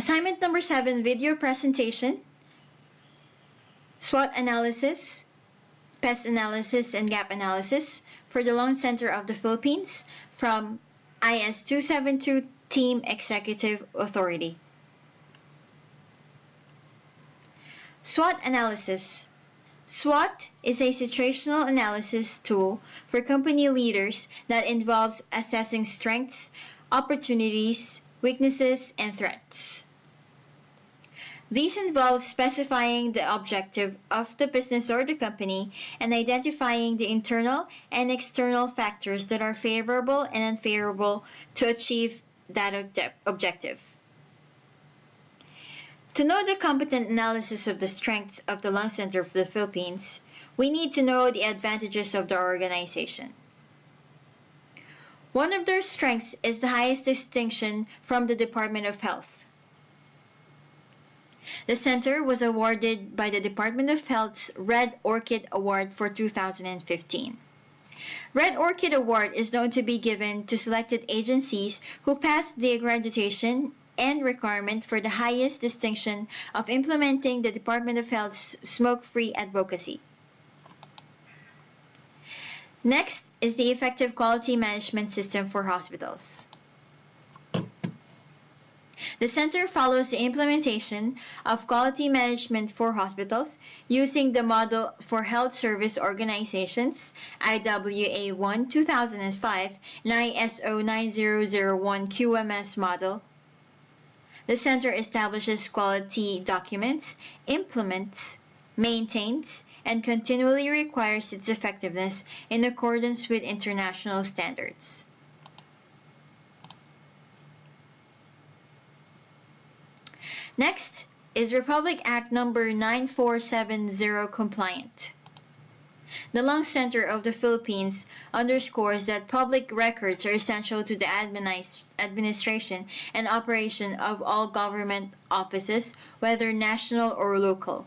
Assignment number 7, video presentation, SWOT analysis, pest analysis, and gap analysis for the Lung Center of the Philippines from IS-272 Team Executive Authority. SWOT analysis. SWOT is a situational analysis tool for company leaders that involves assessing strengths, opportunities, weaknesses, and threats. These involve specifying the objective of the business or the company and identifying the internal and external factors that are favorable and unfavorable to achieve that objective. To know the competent analysis of the strengths of the Lung Center of the Philippines, we need to know the advantages of the organization. One of their strengths is the highest distinction from the Department of Health. The center was awarded by the Department of Health's Red Orchid Award for 2015. Red Orchid Award is known to be given to selected agencies who pass the accreditation and requirement for the highest distinction of implementing the Department of Health's smoke-free advocacy. Next is the effective quality management system for hospitals. The center follows the implementation of quality management for hospitals using the Model for Health Service Organizations IWA 1-2005 and ISO 9001 QMS model. The center establishes quality documents, implements, maintains, and continually requires its effectiveness in accordance with international standards. Next is Republic Act number 9470 compliant. The Lung Center of the Philippines underscores that public records are essential to the administration and operation of all government offices, whether national or local.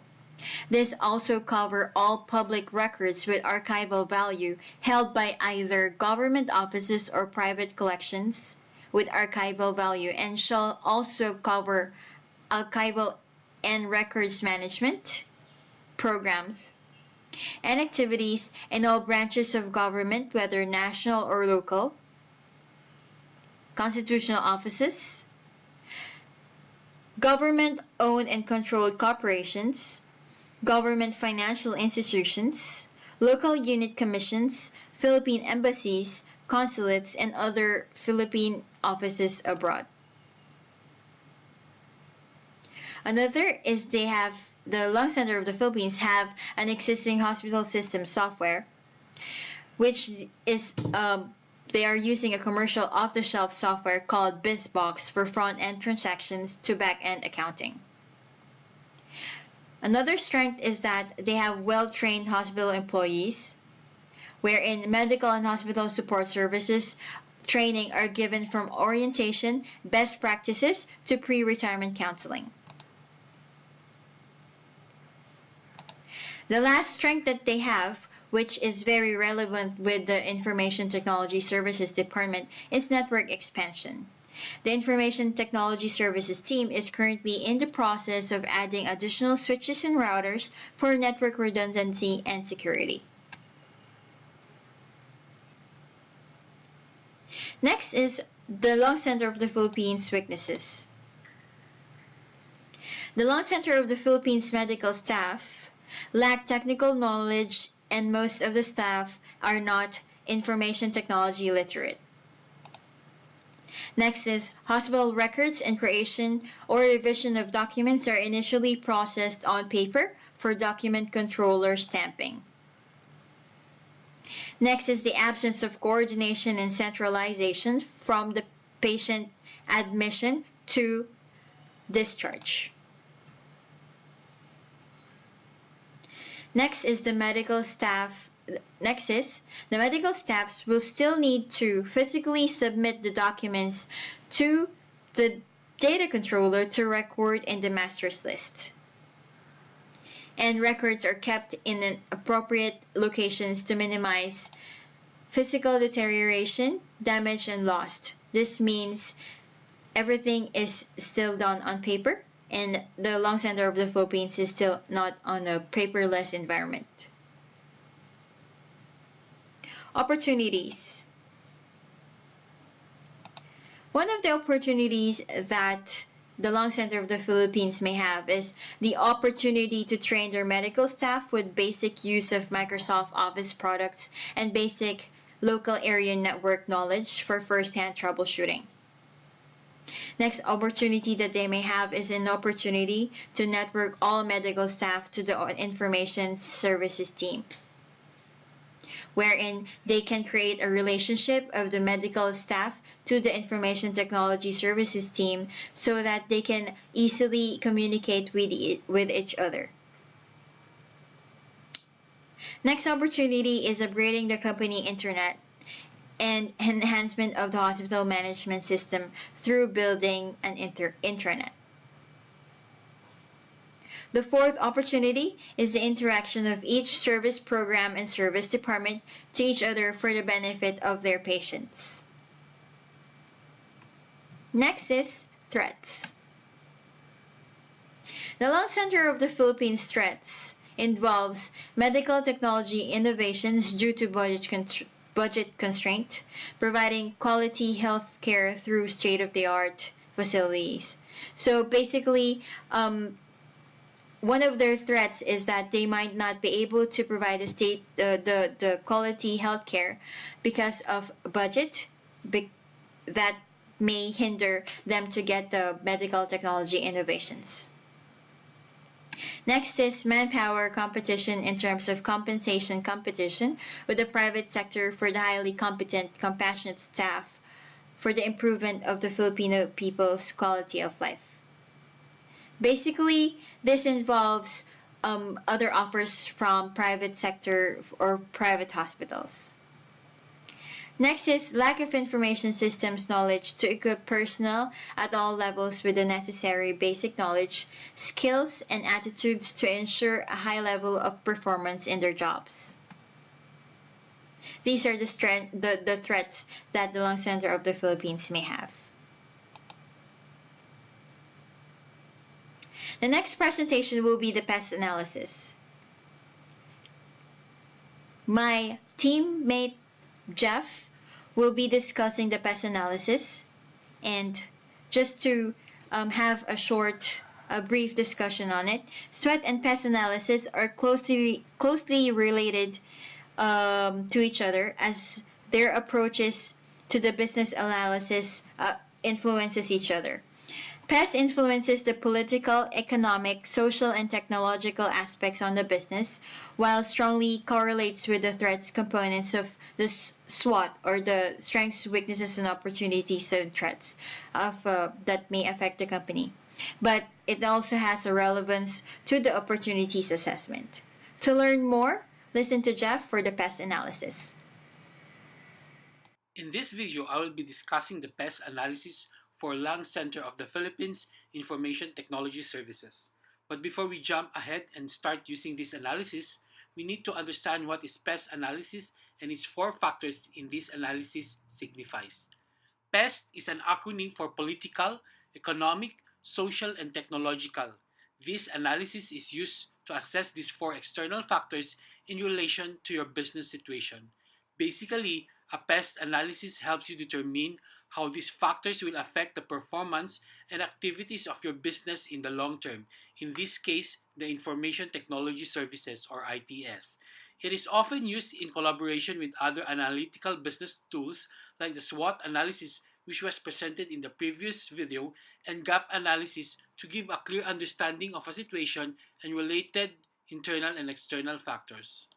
This also covers all public records with archival value held by either government offices or private collections with archival value, and shall also cover archival and records management programs and activities in all branches of government, whether national or local, constitutional offices, government-owned and controlled corporations, government financial institutions, local unit commissions, Philippine embassies, consulates, and other Philippine offices abroad. Another is the Lung Center of the Philippines have an existing hospital system software, which is they are using a commercial off-the-shelf software called BizBox for front-end transactions to back-end accounting. Another strength is that they have well-trained hospital employees, wherein medical and hospital support services training are given from orientation, best practices to pre-retirement counseling. The last strength that they have, which is very relevant with the Information Technology Services Department, is network expansion. The Information Technology Services team is currently in the process of adding additional switches and routers for network redundancy and security. Next is the Lung Center of the Philippines weaknesses. The Lung Center of the Philippines medical staff lack technical knowledge, and most of the staff are not information technology literate. Next is hospital records and creation or revision of documents are initially processed on paper for document controller stamping. Next is the absence of coordination and centralization from the patient admission to discharge. Next is the medical staffs will still need to physically submit the documents to the data controller to record in the master's list. And records are kept in appropriate locations to minimize physical deterioration, damage, and loss. This means everything is still done on paper, and the Lung Center of the Philippines is still not on a paperless environment. Opportunities. One of the opportunities that the Lung Center of the Philippines may have is the opportunity to train their medical staff with basic use of Microsoft Office products and basic local area network knowledge for first-hand troubleshooting. Next opportunity that they may have is an opportunity to network all medical staff to the information services team, wherein they can create a relationship of the medical staff to the information technology services team so that they can easily communicate with each other. Next opportunity is upgrading the company internet and enhancement of the hospital management system through building an intranet. The fourth opportunity is the interaction of each service program and service department to each other for the benefit of their patients. Next is threats. The Lung Center of the Philippines threats involves medical technology innovations due to budget constraint, providing quality health care through state-of-the-art facilities. So basically, one of their threats is that they might not be able to provide the quality healthcare because of budget that may hinder them to get the medical technology innovations. Next is manpower competition in terms of compensation competition with the private sector for the highly competent, compassionate staff for the improvement of the Filipino people's quality of life. Basically, this involves other offers from private sector or private hospitals. Next is lack of information systems knowledge to equip personnel at all levels with the necessary basic knowledge, skills, and attitudes to ensure a high level of performance in their jobs. These are the threats that the Lung Center of the Philippines may have. The next presentation will be the pest analysis. My teammate Jeff will be discussing the pest analysis, and just to have a brief discussion on it, SWOT and pest analysis are closely related to each other as their approaches to the business analysis influences each other. Pest influences the political, economic, social, and technological aspects on the business, while strongly correlates with the threats components of the SWOT, or the strengths, weaknesses, and opportunities and threats that may affect the company. But it also has a relevance to the opportunities assessment. To learn more, listen to Jeff for the pest analysis. In this video, I will be discussing the pest analysis for Lung Center of the Philippines Information Technology Services. But before we jump ahead and start using this analysis, we need to understand what is pest analysis and its four factors in this analysis signifies. PEST is an acronym for political, economic, social, and technological. This analysis is used to assess these four external factors in relation to your business situation. Basically, a PEST analysis helps you determine how these factors will affect the performance and activities of your business in the long term, in this case, the Information Technology Services or ITS. It is often used in collaboration with other analytical business tools like the SWOT analysis, which was presented in the previous video, and gap analysis to give a clear understanding of a situation and related internal and external factors.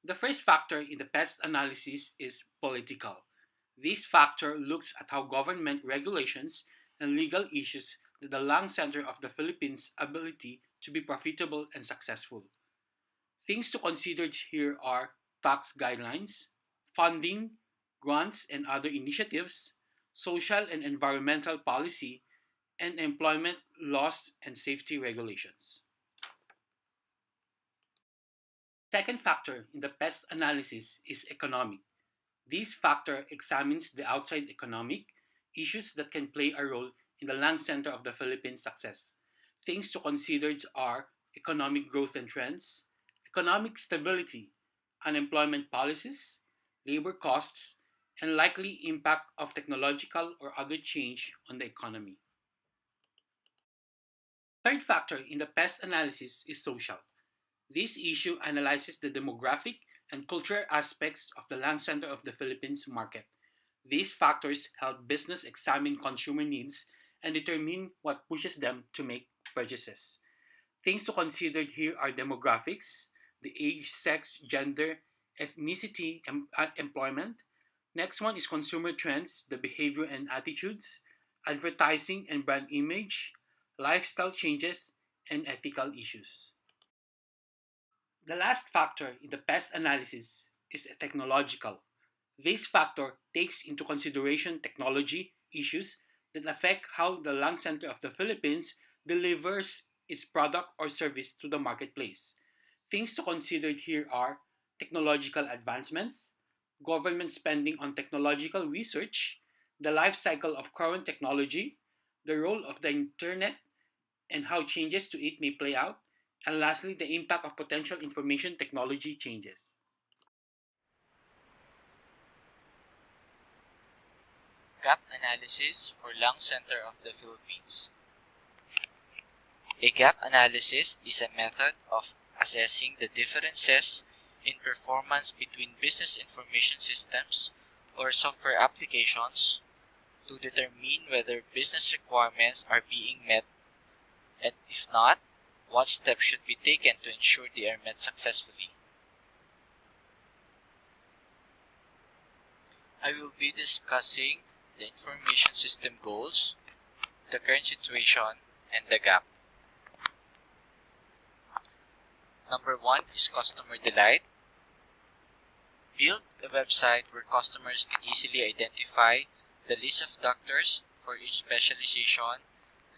The first factor in the pest analysis is political. This factor looks at how government regulations and legal issues that the Lung Center of the Philippines' ability to be profitable and successful. Things to consider here are tax guidelines, funding, grants and other initiatives, social and environmental policy, and employment laws and safety regulations. Second factor in the pest analysis is economic. This factor examines the outside economic, Issues that can play a role in the Lang Center of the Philippines' success. Things to consider are economic growth and trends, economic stability, unemployment policies, labor costs, and likely impact of technological or other change on the economy. Third factor in the pest analysis is social. This issue analyzes the demographic and cultural aspects of the Lang Center of the Philippines market. These factors help business examine consumer needs and determine what pushes them to make purchases. Things to consider here are demographics, the age, sex, gender, ethnicity, employment. Next one is consumer trends, the behavior and attitudes, advertising and brand image, lifestyle changes, and ethical issues. The last factor in the pest analysis is technological. This factor takes into consideration technology issues that affect how the Lung Center of the Philippines delivers its product or service to the marketplace. Things to consider here are technological advancements, government spending on technological research, the life cycle of current technology, the role of the internet and how changes to it may play out, and lastly, the impact of potential information technology changes. Gap analysis for Lung Center of the Philippines. A gap analysis is a method of assessing the differences in performance between business information systems or software applications to determine whether business requirements are being met, and if not, what steps should be taken to ensure they are met successfully. I will be discussing the information system goals, the current situation, and the gap. Number 1 is customer delight. Build a website where customers can easily identify the list of doctors for each specialization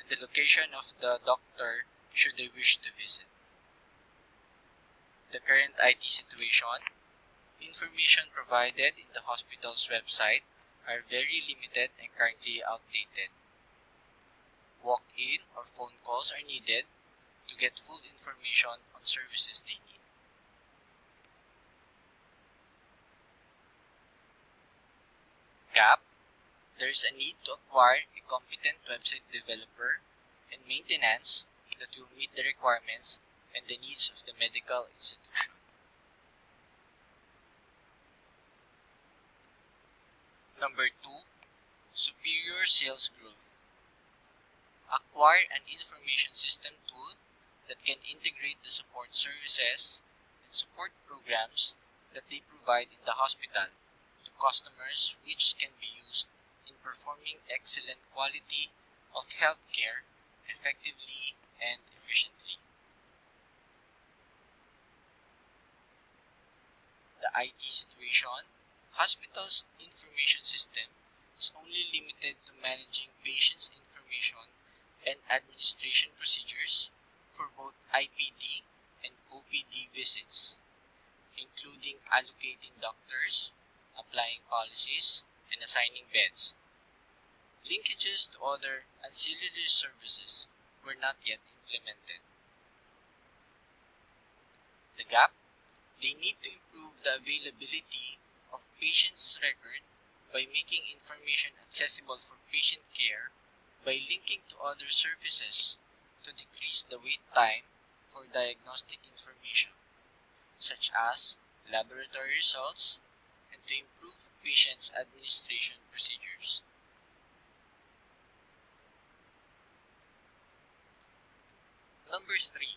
and the location of the doctor should they wish to visit. The current IT situation. Information provided in the hospital's website are very limited and currently outdated. Walk-in or phone calls are needed to get full information on services they need. Gap. There is a need to acquire a competent website developer and maintenance that will meet the requirements and the needs of the medical institution. Number 2. Superior sales growth. Acquire an information system tool that can integrate the support services and support programs that they provide in the hospital to customers, which can be used in performing excellent quality of healthcare effectively and efficiently. The IT situation. Hospital's information system is only limited to managing patients' information and administration procedures for both IPD and OPD visits, including allocating doctors, applying policies, and assigning beds. Linkages to other ancillary services were not yet implemented. The gap. They need to improve the availability of patients' record by making information accessible for patient care by linking to other services to decrease the wait time for diagnostic information, such as laboratory results, and to improve patients' administration procedures. Number 3.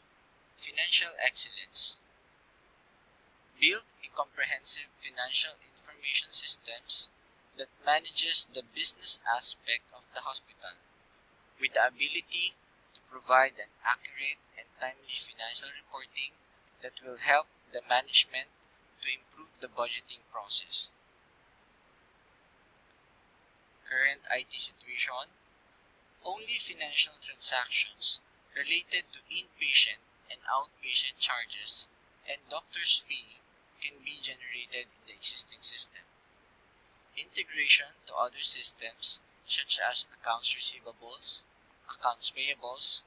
Financial excellence. Build a comprehensive financial information systems that manages the business aspect of the hospital with the ability to provide an accurate and timely financial reporting that will help the management to improve the budgeting process. Current IT situation. Only financial transactions related to inpatient and outpatient charges and doctor's fee can be generated in the existing system. Integration to other systems such as accounts receivables, accounts payables,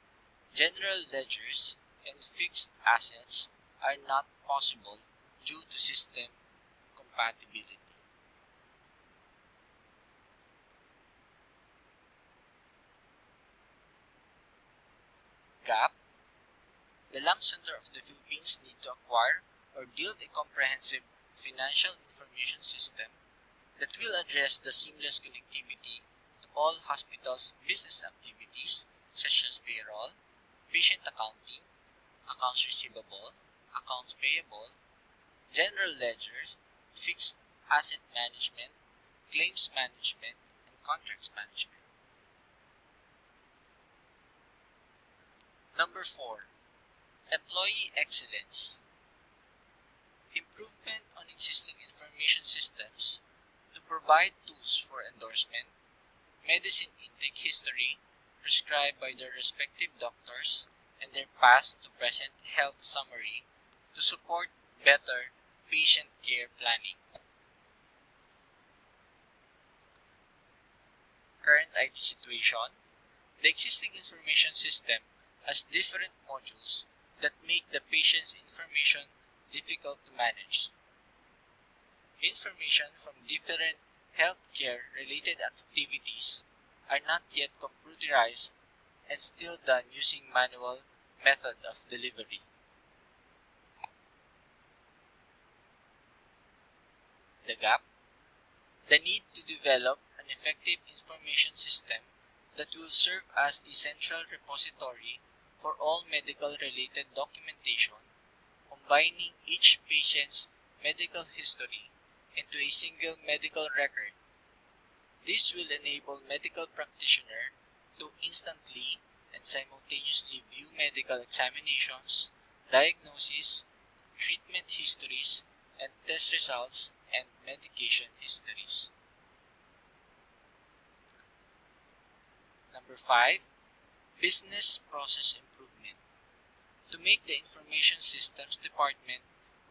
general ledgers, and fixed assets are not possible due to system compatibility. Gap. The Lung Center of the Philippines need to acquire or build a comprehensive financial information system that will address the seamless connectivity to all hospitals' business activities such as payroll, patient accounting, accounts receivable, accounts payable, general ledgers, fixed asset management, claims management, and contracts management. Number 4. Employee excellence. Improvement on existing information systems to provide tools for endorsement, medicine intake history prescribed by their respective doctors, and their past to present health summary to support better patient care planning. Current IT situation. The existing information system has different modules that make the patient's information difficult to manage. Information from different healthcare related activities are not yet computerized and still done using manual method of delivery. The gap. The need to develop an effective information system that will serve as a central repository for all medical related documentation, combining each patient's medical history into a single medical record. This will enable medical practitioner to instantly and simultaneously view medical examinations, diagnosis, treatment histories, and test results and medication histories. Number 5. Business process improvement. To make the Information Systems Department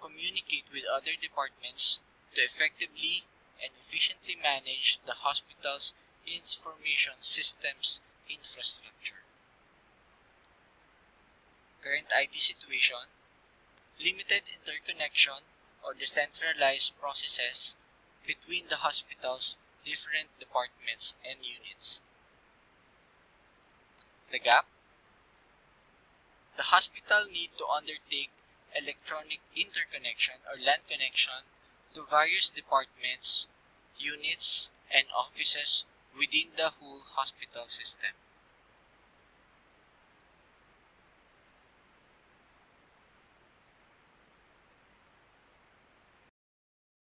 communicate with other departments to effectively and efficiently manage the hospital's information systems infrastructure. Current IT situation. Limited interconnection or decentralized processes between the hospital's different departments and units. The gap. The hospital need to undertake electronic interconnection or LAN connection to various departments, units, and offices within the whole hospital system.